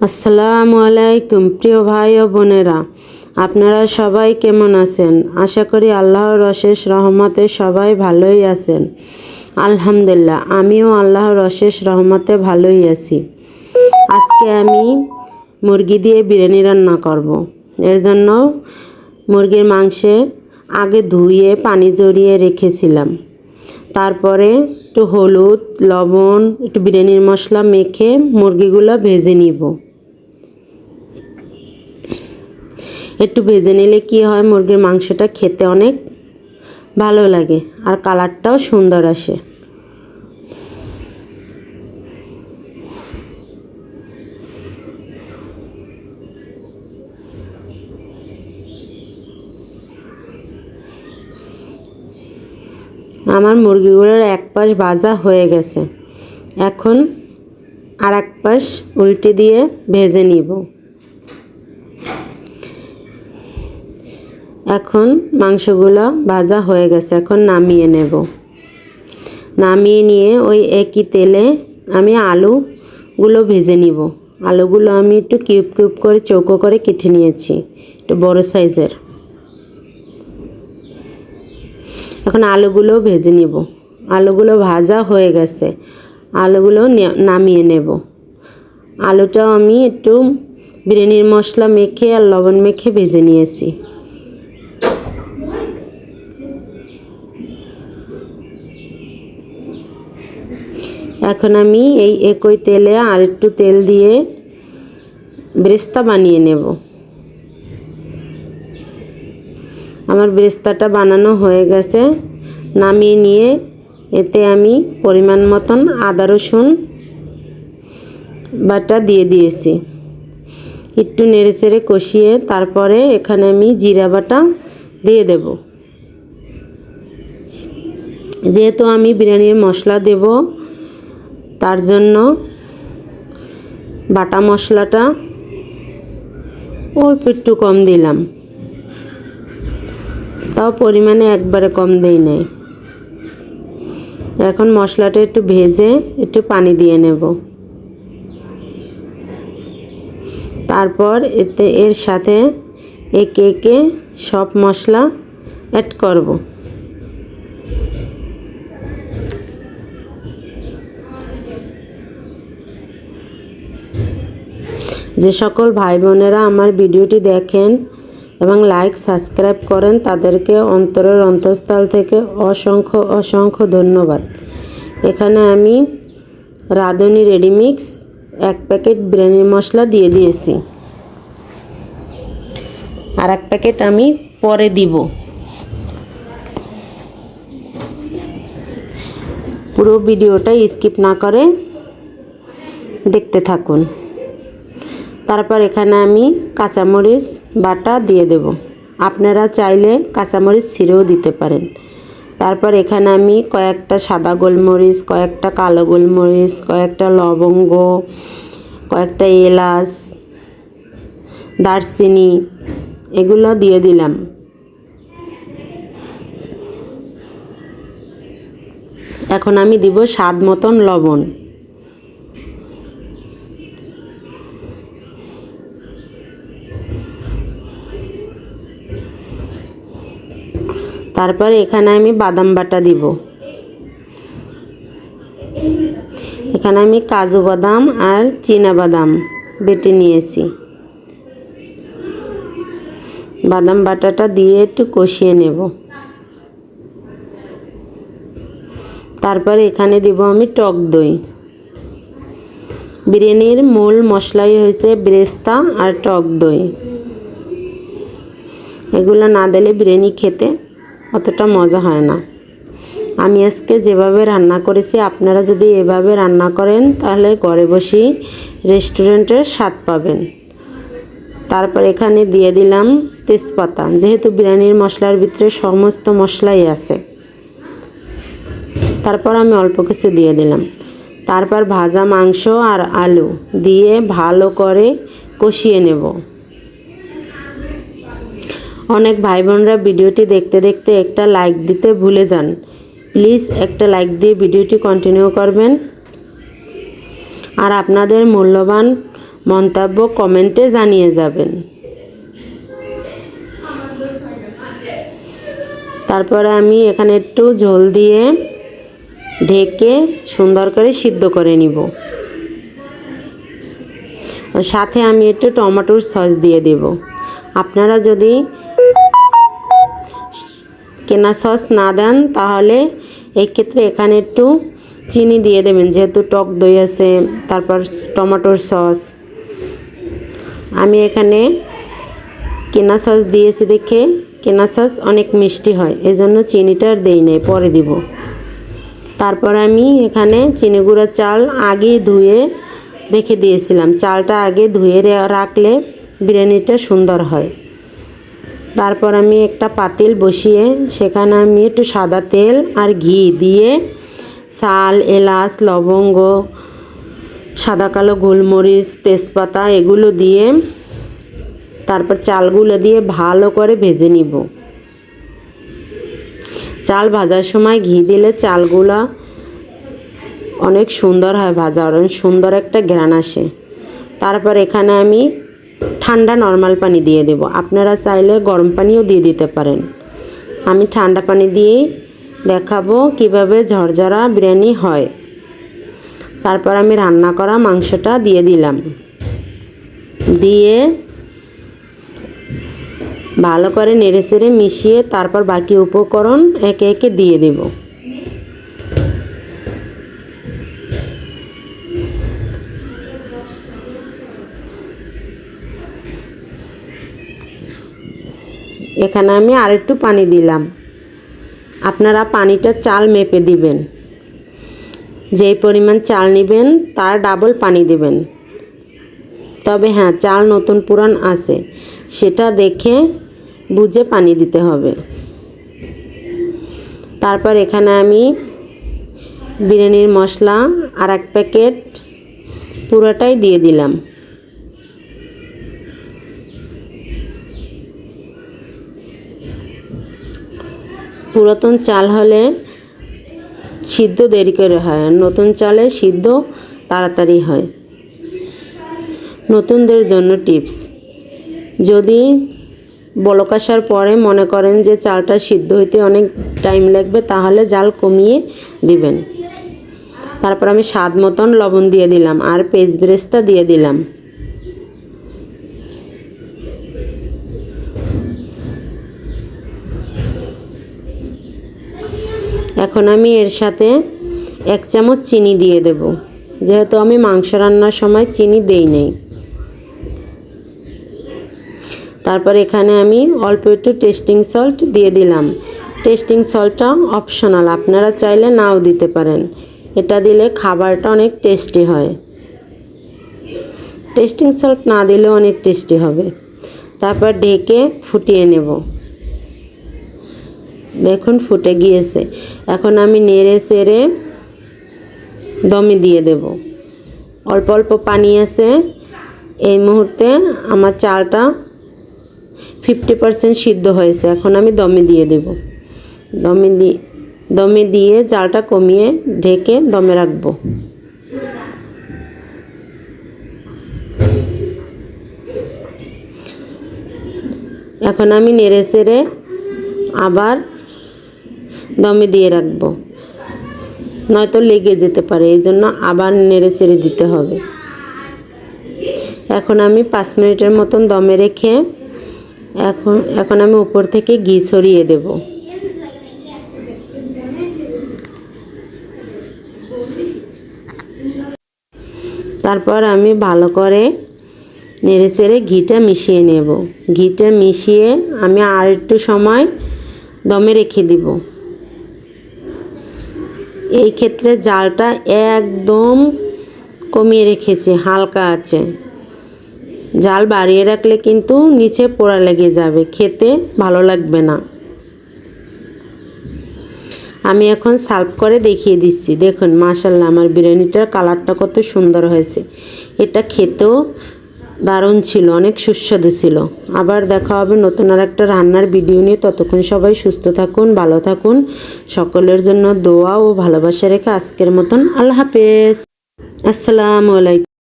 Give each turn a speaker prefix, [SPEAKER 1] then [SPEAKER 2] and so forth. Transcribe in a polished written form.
[SPEAKER 1] আসসালামু আলাইকুম প্রিয় ভাই ও বোনেরা, আপনারা সবাই কেমন আছেন? আশা করি আল্লাহর অশেষ রহমতে সবাই ভালোই আছেন। আলহামদুলিল্লাহ, আমিও আল্লাহর অশেষ রহমতে ভালোই আছি। আজকে আমি মুরগি দিয়ে বিরিয়ানি রান্না করব। এর জন্য মুরগির মাংসে আগে ধুয়ে পানি ঝরিয়ে রেখেছিলাম। তারপরে একটু হলুদ, লবণ, একটু বিরিয়ানির মশলা মেখে মুরগিগুলো ভেজে নিব। একটু ভেজে নিলে কি হয়, মুরগির মাংসটা খেতে অনেক ভালো লাগে আর কালারটাও সুন্দর আসে। আমার মুরগিগুলোর এক পাশ ভাজা হয়ে গেছে, এখন আর এক পাশ উল্টে দিয়ে ভেজে নিব। এখন মাংসগুলো ভাজা হয়ে গেছে, এখন নামিয়ে নেব। নামিয়ে নিয়ে ওই একই তেলে আমি আলুগুলো ভেজে নিব। আলুগুলো আমি একটু কিউব কিউব করে চৌকো করে কেটে নিয়েছি, একটু বড় সাইজের। এখন আলুগুলো ভেজে নিব। আলুগুলো ভাজা হয়ে গেছে, আলুগুলো নামিয়ে নেব। আলুটাও আমি একটু বিরিয়ানির মশলা মেখে আর লবণ মেখে ভেজে নিয়েছি। এখন আমি এই একই তেলে আর একটু তেল দিয়ে বেরেস্তা বানিয়ে নেব। আমার বেরেস্তাটা বানানো হয়ে গেছে, নামিয়ে নিয়ে এতে আমি পরিমাণ মতন আদা রসুন বাটা দিয়ে দিয়েছি। একটু নেড়েচেড়ে কষিয়ে তারপরে এখানে আমি জিরা বাটা দিয়ে দেব। যেহেতু আমি বিরিয়ানির মশলা দেব, তার জন্য বাটা মশলাটা অল্প একটু কম দিলাম, তাও পরিমাণে একবারে কম দেই নাই। এখন মশলাটা একটু ভেজে একটু পানি দিয়ে নেব। তারপর এর সাথে একে একে সব মশলা অ্যাড করব। যে সকল ভাই বোনেরা আমার ভিডিওটি দেখেন এবং লাইক সাবস্ক্রাইব করেন, তাদেরকে অন্তরের অন্তঃস্থল থেকে অসংখ্য অসংখ্য ধন্যবাদ। এখানে আমি রাঁধুনি রেডিমিক্স 1 প্যাকেট বিরিয়ানির মশলা দিয়ে দিয়েছি, আর 1 প্যাকেট আমি পরে দিব। পুরো ভিডিওটা স্কিপ না করে দেখতে থাকুন। তারপর এখানে আমি কাঁচামরিচ বাটা দিয়ে দেব। আপনারা চাইলে কাঁচামরিচ ছিঁড়েও দিতে পারেন। তারপর এখানে আমি কয়েকটা সাদা গোলমরিচ, কয়েকটা কালো গোলমরিচ, কয়েকটা লবঙ্গ, কয়েকটা এলাচ, দারচিনি এগুলো দিয়ে দিলাম। এখন আমি দিব স্বাদ মতন লবণ। তারপর এখানে আমি বাদাম বাটা দিব। এখানে আমি কাজু বাদাম আর চীনা বাদাম বেটে নিয়েছি। বাদাম বাটাটা দিয়ে একটু কষিয়ে নেব। তারপর এখানে দিব আমি টক দই। বিরিয়ানির মূল মশলাই হয়েছে বেরেস্তা আর টক দই। এগুলো না দিলে বিরিয়ানি খেতে অতটা মজা হয় না। আমি আজকে যেভাবে রান্না করেছি, আপনারা যদি এভাবে রান্না করেন তাহলে ঘরে বসেই রেস্টুরেন্টের স্বাদ পাবেন। তারপর এখানে দিয়ে দিলাম তেজপাতা, যেহেতু বিরিয়ানির মশলার ভিতরে সমস্ত মশলাই আছে। তারপর আমি অল্প কিছু দিয়ে দিলাম। তারপর ভাজা মাংস আর আলু দিয়ে ভালো করে কষিয়ে নেব। অনেক ভাই বোনরা ভিডিওটি দেখতে দেখতে একটা লাইক দিতে ভুলে যান। প্লিজ একটা লাইক দিয়ে ভিডিওটি কন্টিনিউ করবেন। আর আপনাদের মূল্যবান মন্তব্য কমেন্টে জানিয়ে যাবেন। তারপরে আমি এখানে একটু ঝোল দিয়ে ঢেকে সুন্দর করে সিদ্ধ করে নিব। সাথে আমি একটু টমেটোর সস দিয়ে দেব। আপনারা যদি কেনা সস না দেন তাহলে এই ক্ষেত্রে এখানে একটু চিনি দিয়ে দেবেন, যেহেতু টক দই আছে, তারপর টমেটোর সস। আমি এখানে কেনা সস দিয়েছি দেখে, কেনা সস অনেক মিষ্টি হয়, এজন্য চিনিটা আর দেই নাই, পরে দিব। তারপর আমি এখানে চিনি গুঁড়া চাল আগে ধুয়ে রেখে দিয়েছিলাম। চালটা আগে ধুয়ে রাখলে বিরিয়ানিটা সুন্দর হয়। তারপর আমি একটা পাতিল বসিয়ে সেখানে আমি একটু সাদা তেল আর ঘি দিয়ে শাল, এলাচ, লবঙ্গ, সাদা কালো গোলমরিচ, তেজপাতা এগুলো দিয়ে তারপর চালগুলো দিয়ে ভালো করে ভেজে নিব। চাল ভাজার সময় ঘি দিলে চালগুলা অনেক সুন্দর হয় ভাজা, অনেক সুন্দর একটা ঘ্রাণ আসে। তারপর এখানে আমি ঠান্ডা নর্মাল পানি দিয়ে দেব। আপনারা চাইলে গরম পানিও দিয়ে দিতে পারেন। আমি ঠান্ডা পানি দিয়েই দেখাবো কিভাবে ঝরঝরা বিরিয়ানি হয়। তারপর আমি রান্না করা মাংসটা দিয়ে দিলাম, দিয়ে ভালো করে নেড়েচেড়ে মিশিয়ে তারপর বাকি উপকরণ একে একে দিয়ে দেব। এখানে আমি আরেকটু পানি দিলাম। আপনারা পানিটা চাল মেপে দিবেন, যেই পরিমাণ চাল নেবেন তার ডাবল পানি দেবেন। তবে হ্যাঁ, চাল নতুন পুরান আছে সেটা দেখে বুঝে পানি দিতে হবে। তারপর এখানে আমি বিরিয়ানির মশলা আর এক প্যাকেট পুরোটাই দিয়ে দিলাম। পুরাতন চাল হলে সিদ্ধ দেরি করে হয়, আর নতুন চালে সিদ্ধ তাড়াতাড়ি হয়। নতুনদের জন্য টিপস, যদি বলক আসার পরে মনে করেন যে চালটা সিদ্ধ হইতে অনেক টাইম লাগবে তাহলে জাল কমিয়ে দিবেন। তারপর আমি স্বাদ মতন লবণ দিয়ে দিলাম আর পেঁয়াজ বেরেস্তা দিয়ে দিলাম। এখন আমি এর সাথে 1 চামচ চিনি দিয়ে দেব, যেহেতু আমি মাংস রান্নার সময় চিনি দেই নাই। তারপর এখানে আমি অল্প একটু টেস্টিং সল্ট দিয়ে দিলাম। টেস্টিং সল্টটা অপশনাল, আপনারা চাইলে নাও দিতে পারেন। এটা দিলে খাবারটা অনেক টেস্টি হয়। টেস্টিং সল্ট না দিলেও অনেক টেস্টি হবে। তারপর ঢেকে ফুটিয়ে নেব। দেখুন ফুটে গিয়েছে। এখন আমি নেড়ে চেড়ে দমে দিয়ে দেব। অল্প অল্প পানি আছে। এই মুহূর্তে আমার চালটা 50% সিদ্ধ হয়েছে। এখন আমি দমে দিয়ে দেব। দমে দিয়ে জালটা কমিয়ে ঢেকে দমে রাখবো। এখন আমি নেড়ে চেড়ে আবার দমে দিয়ে রাখবো, নয়তো লেগে যেতে পারে, এই জন্য আবার নেড়ে চেড়ে দিতে হবে। এখন আমি 5 মিনিটের মতন দমে রেখে এখন আমি উপর থেকে ঘি ছড়িয়ে দেব। তারপর আমি ভালো করে নেড়ে চেড়ে ঘিটা মিশিয়ে নেব। ঘিটা মিশিয়ে আমি আর একটু সময় দমে রেখে দিব। এই ক্ষেত্রে জালটা একদম কমিয়ে রেখেছি, হালকা আছে। জাল বাড়িয়ে রাখলে কিন্তু নিচে পোড়া লেগে যাবে, খেতে ভালো লাগবে না। আমি এখন সার্ভ করে দেখিয়ে দিচ্ছি। দেখুন মাশাআল্লাহ, আমার বিরিয়ানিটার কালারটা কত সুন্দর হয়েছে। এটা খেতেও দারুণ ছিল, অনেক সুস্বাদু ছিল। আবার দেখা হবে নতুন আর একটা রান্নার ভিডিও নিয়ে। ততক্ষণ সবাই সুস্থ থাকুন, ভালো থাকুন। সকলের জন্য দোয়া ও ভালোবাসা রেখে আজকের মতন আল্লাহ হাফেজ। আসসালামু আলাইকুম।